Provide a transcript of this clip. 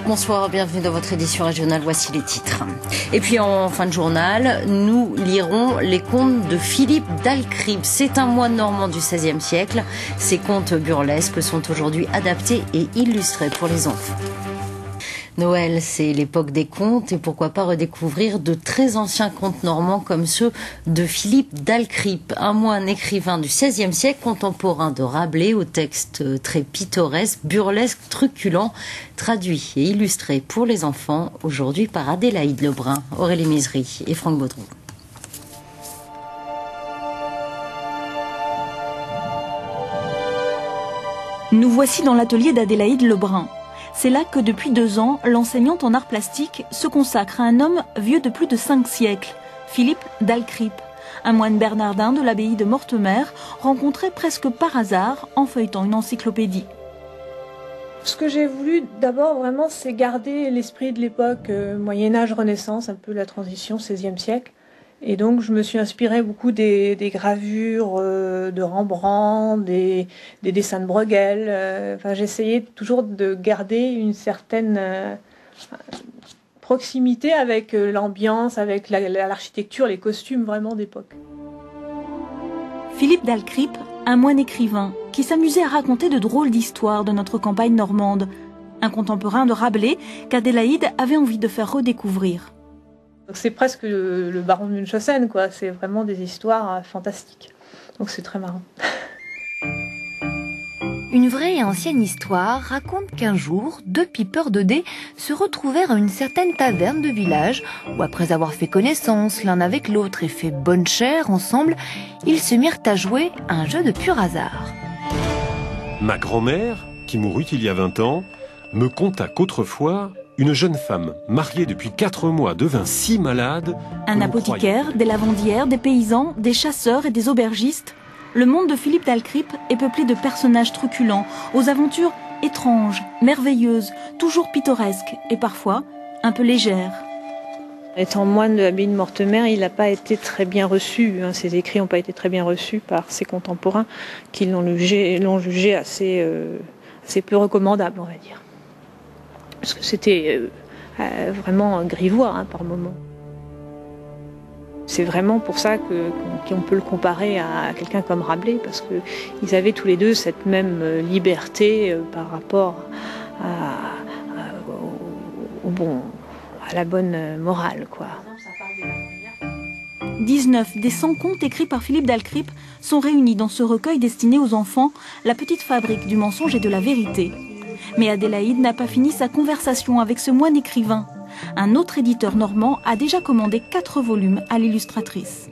Bonsoir, bienvenue dans votre édition régionale, voici les titres. Et puis en fin de journal, nous lirons les contes de Philippe d'Alcripe. C'est un moine normand du XVIe siècle. Ces contes burlesques sont aujourd'hui adaptés et illustrés pour les enfants. Noël, c'est l'époque des contes et pourquoi pas redécouvrir de très anciens contes normands comme ceux de Philippe d'Alcripe, un moine écrivain du XVIe siècle, contemporain de Rabelais, au texte très pittoresque, burlesque, truculent, traduit et illustré pour les enfants, aujourd'hui par Adélaïde Lebrun, Aurélie Misery et Franck Baudron. Nous voici dans l'atelier d'Adélaïde Lebrun. C'est là que depuis 2 ans, l'enseignante en arts plastiques se consacre à un homme vieux de plus de 5 siècles, Philippe d'Alcripe, un moine bernardin de l'abbaye de Mortemer, rencontré presque par hasard en feuilletant une encyclopédie. Ce que j'ai voulu d'abord vraiment, c'est garder l'esprit de l'époque Moyen-Âge, Renaissance, un peu la transition 16e siècle. Et donc je me suis inspirée beaucoup des gravures de Rembrandt, des dessins de Bruegel. Enfin, j'essayais toujours de garder une certaine proximité avec l'ambiance, avec l'architecture, les costumes vraiment d'époque. Philippe d'Alcripe, un moine écrivain qui s'amusait à raconter de drôles d'histoires de notre campagne normande. Un contemporain de Rabelais qu'Adélaïde avait envie de faire redécouvrir. C'est presque le baron de Munchausen, quoi. C'est vraiment des histoires fantastiques. Donc c'est très marrant. Une vraie et ancienne histoire raconte qu'un jour, 2 pipeurs de dés se retrouvèrent à une certaine taverne de village où, après avoir fait connaissance l'un avec l'autre et fait bonne chère ensemble, ils se mirent à jouer à un jeu de pur hasard. Ma grand-mère, qui mourut il y a 20 ans, me conta qu'autrefois, une jeune femme, mariée depuis 4 mois, devint si malade... Un apothicaire, des lavandières, des paysans, des chasseurs et des aubergistes. Le monde de Philippe d'Alcripe est peuplé de personnages truculents, aux aventures étranges, merveilleuses, toujours pittoresques et parfois un peu légères. Étant moine de l'abbaye de Mortemer, il n'a pas été très bien reçu. Ses écrits n'ont pas été très bien reçus par ses contemporains, qui l'ont jugé assez peu recommandable, on va dire. Parce que c'était vraiment grivois par moments. C'est vraiment pour ça qu'on peut le comparer à quelqu'un comme Rabelais, parce qu'ils avaient tous les deux cette même liberté par rapport à la bonne morale, quoi. 19 des 100 contes écrits par Philippe d'Alcripe sont réunis dans ce recueil destiné aux enfants, La petite fabrique du mensonge et de la vérité. Mais Adélaïde n'a pas fini sa conversation avec ce moine écrivain. Un autre éditeur normand a déjà commandé 4 volumes à l'illustratrice.